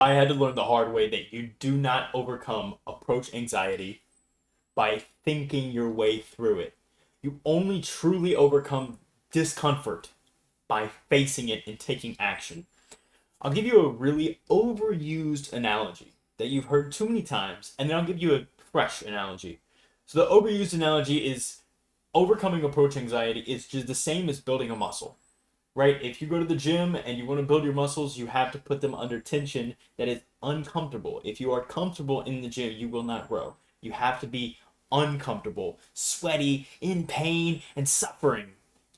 I had to learn the hard way that you do not overcome approach anxiety by thinking your way through it. You only truly overcome discomfort by facing it and taking action. I'll give you a really overused analogy that you've heard too many times, and then I'll give you a fresh analogy. So, the overused analogy is overcoming approach anxiety is just the same as building a muscle, right? If you go to the gym and you want to build your muscles, you have to put them under tension that is uncomfortable. If you are comfortable in the gym, you will not grow. You have to be uncomfortable, sweaty, in pain, and suffering,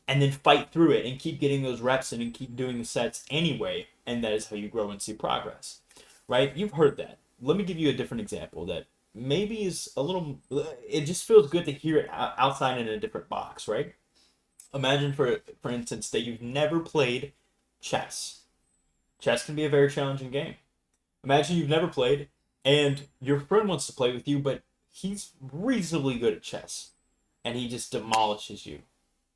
and then fight through it and keep getting those reps in and keep doing the sets anyway. And that is how you grow and see progress, right? You've heard that. Let me give you a different example that maybe is a little, it just feels good to hear it outside in a different box, right? Imagine, for instance, that you've never played chess. Chess can be a very challenging game. Imagine you've never played, and your friend wants to play with you, but he's reasonably good at chess, and he just demolishes you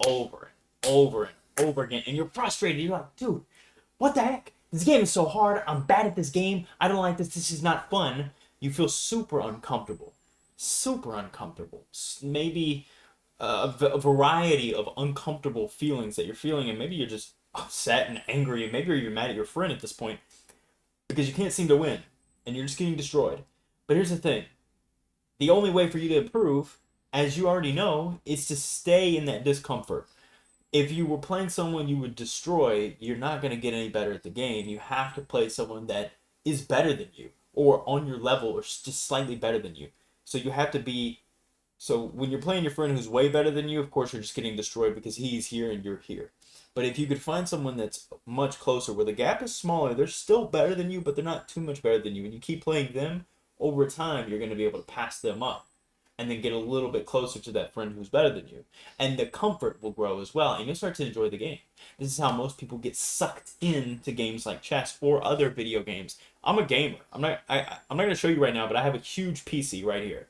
over and over and over again, and you're frustrated. You're like, dude, what the heck? This game is so hard. I'm bad at this game. I don't like this. This is not fun. You feel super uncomfortable. Super uncomfortable. Maybe a variety of uncomfortable feelings that you're feeling, and maybe you're just upset and angry, and maybe you're mad at your friend at this point because you can't seem to win, and you're just getting destroyed. But here's the thing: the only way for you to improve, as you already know, is to stay in that discomfort. If you were playing someone you would destroy, you're not going to get any better at the game. You have to play someone that is better than you, or on your level, or just slightly better than you. So you have to be so when you're playing your friend who's way better than you, of course you're just getting destroyed because he's here and you're here. But if you could find someone that's much closer, where the gap is smaller, they're still better than you, but they're not too much better than you, and you keep playing them, over time you're going to be able to pass them up and then get a little bit closer to that friend who's better than you. And the comfort will grow as well, and you'll start to enjoy the game. This is how most people get sucked into games like chess or other video games. I'm a gamer. I'm not going to show you right now, but I have a huge PC right here.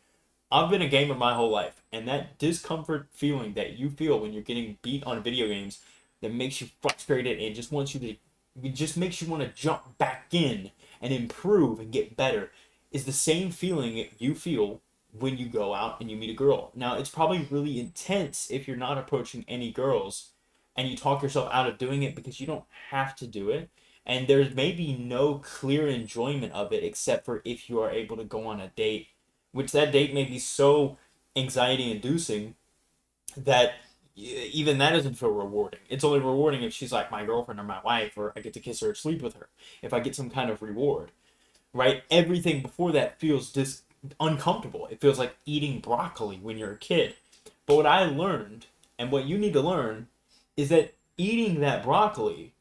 I've been a gamer my whole life, and that discomfort feeling that you feel when you're getting beat on video games that makes you frustrated and just wants you to, it just makes you want to jump back in and improve and get better, is the same feeling you feel when you go out and you meet a girl. Now, it's probably really intense if you're not approaching any girls and you talk yourself out of doing it because you don't have to do it. And there's maybe no clear enjoyment of it except for if you are able to go on a date, which that date may be so anxiety inducing that even that doesn't feel rewarding. It's only rewarding if she's like my girlfriend or my wife, or I get to kiss her or sleep with her. If I get some kind of reward, right? Everything before that feels uncomfortable. It feels like eating broccoli when you're a kid. But what I learned, and what you need to learn, is that eating that broccoli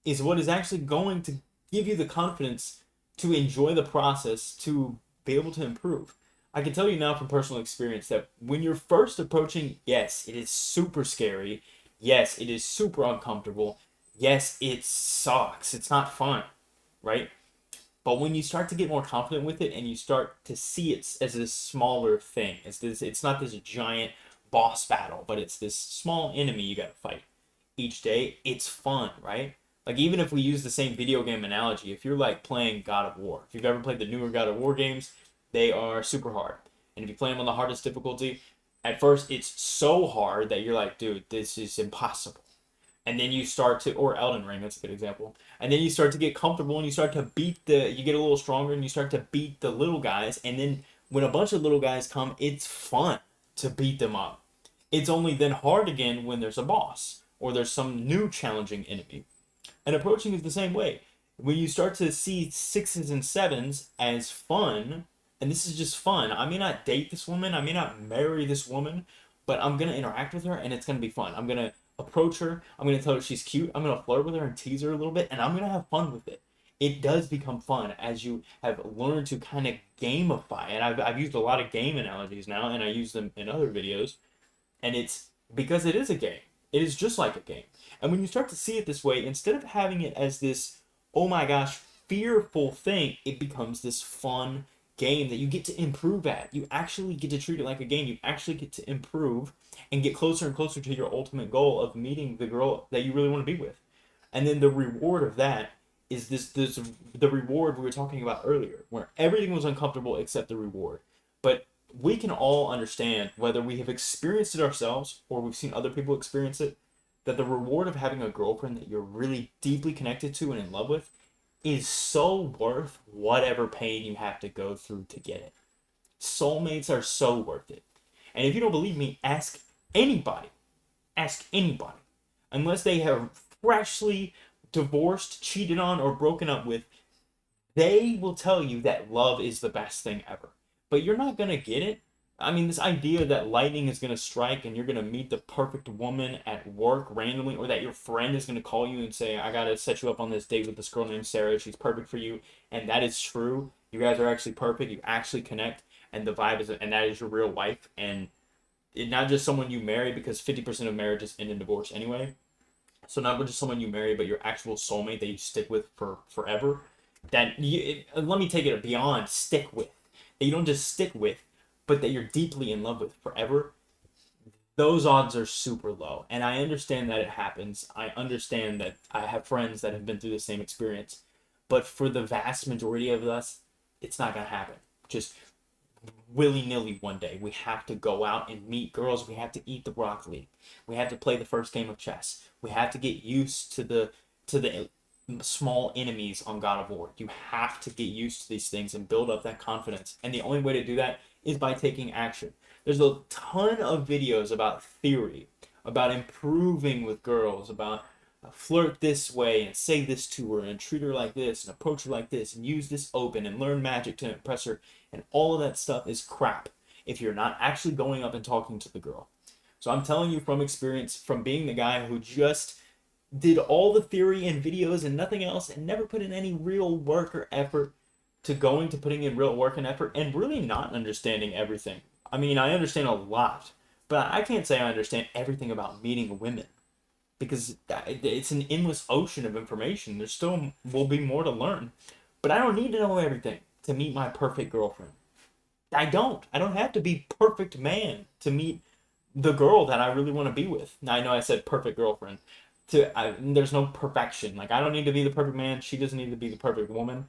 is what is actually going to give you the confidence to enjoy the process, to be able to improve. I can tell you now from personal experience that when you're first approaching, yes, it is super scary. Yes, it is super uncomfortable. Yes, it sucks. It's not fun, right? But when you start to get more confident with it and you start to see it as this smaller thing, it's not this giant boss battle, but it's this small enemy you got to fight each day. It's fun, right? Like, even if we use the same video game analogy, if you're like playing God of War, if you've ever played the newer God of War games, they are super hard. And if you play them on the hardest difficulty, at first it's so hard that you're like, dude, this is impossible. And then you start to, or Elden Ring, that's a good example. And then you start to get comfortable and you start to you get a little stronger and you start to beat the little guys. And then when a bunch of little guys come, it's fun to beat them up. It's only then hard again when there's a boss or there's some new challenging enemy. And approaching is the same way. When you start to see sixes and sevens as fun, and this is just fun. I may not date this woman, I may not marry this woman, but I'm gonna interact with her and it's gonna be fun. I'm gonna approach her, I'm gonna tell her she's cute, I'm gonna flirt with her and tease her a little bit, and I'm gonna have fun with it. It does become fun as you have learned to kind of gamify. And I've used a lot of game analogies now, and I use them in other videos. And it's because it is a game. It is just like a game. And when you start to see it this way, instead of having it as this, oh my gosh, fearful thing, it becomes this fun game that you get to improve at. You actually get to treat it like a game. You actually get to improve and get closer and closer to your ultimate goal of meeting the girl that you really want to be with. And then the reward of that is this the reward we were talking about earlier, where everything was uncomfortable except the reward. But we can all understand, whether we have experienced it ourselves or we've seen other people experience it, that the reward of having a girlfriend that you're really deeply connected to and in love with is so worth whatever pain you have to go through to get it. Soulmates are so worth it. And if you don't believe me, anybody. Ask anybody. Unless they have freshly divorced, cheated on, or broken up with, they will tell you that love is the best thing ever. But you're not going to get it. I mean, this idea that lightning is going to strike and you're going to meet the perfect woman at work randomly, or that your friend is going to call you and say, I got to set you up on this date with this girl named Sarah. She's perfect for you. And that is true. You guys are actually perfect. You actually connect. And the vibe is, and that is your real wife. And not just someone you marry, because 50% of marriages end in divorce anyway. So not just someone you marry, but your actual soulmate that you stick with for forever. Let me take it beyond stick with. That you don't just stick with, but that you're deeply in love with forever. Those odds are super low. And I understand that it happens. I understand that I have friends that have been through the same experience. But for the vast majority of us, it's not going to happen. Just willy-nilly one day. We have to go out and meet girls. We have to eat the broccoli. We have to play the first game of chess. We have to get used to the small enemies on God of War. You have to get used to these things and build up that confidence. And the only way to do that is by taking action. There's a ton of videos about theory, about improving with girls, about flirt this way and say this to her and treat her like this and approach her like this and use this open and learn magic to impress her. And all of that stuff is crap if you're not actually going up and talking to the girl. So I'm telling you from experience, from being the guy who just did all the theory and videos and nothing else and never put in any real work or effort, to going to putting in real work and effort and really not understanding everything. I mean, I understand a lot, but I can't say I understand everything about meeting women, because it's an endless ocean of information. There still will be more to learn, but I don't need to know everything to meet my perfect girlfriend. I don't have to be perfect man to meet the girl that I really want to be with. Now, I know I said perfect girlfriend. There's no perfection. Like, I don't need to be the perfect man. She doesn't need to be the perfect woman.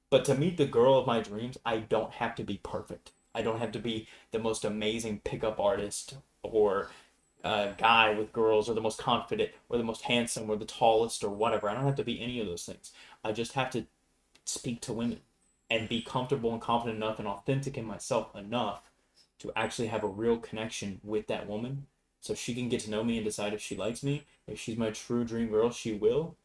But to meet the girl of my dreams, I don't have to be perfect. I don't have to be the most amazing pickup artist or guy with girls, or the most confident or the most handsome or the tallest or whatever. I don't have to be any of those things. I just have to speak to women and be comfortable and confident enough and authentic in myself enough to actually have a real connection with that woman, so she can get to know me and decide if she likes me. If she's my true dream girl, she will,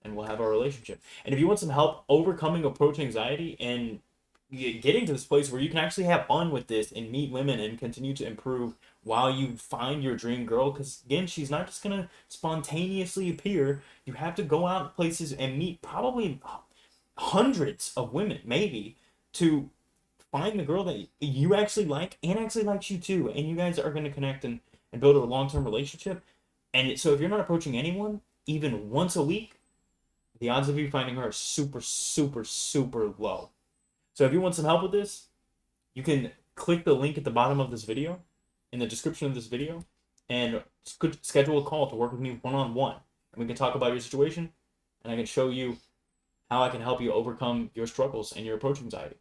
and we'll have our relationship. And if you want some help overcoming approach anxiety and getting to this place where you can actually have fun with this and meet women and continue to improve while you find your dream girl, because again, she's not just gonna spontaneously appear. You have to go out places and meet probably hundreds of women, maybe, to find the girl that you actually like and actually likes you too, and you guys are going to connect and build a long-term relationship. And so if you're not approaching anyone even once a week, the odds of you finding her are super, super, super low. So if you want some help with this, you can click the link at the bottom of this video, in the description of this video, and schedule a call to work with me one-on-one. And we can talk about your situation, and I can show you how I can help you overcome your struggles and your approach anxiety.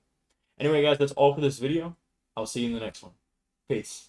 Anyway, guys, that's all for this video. I'll see you in the next one. Peace.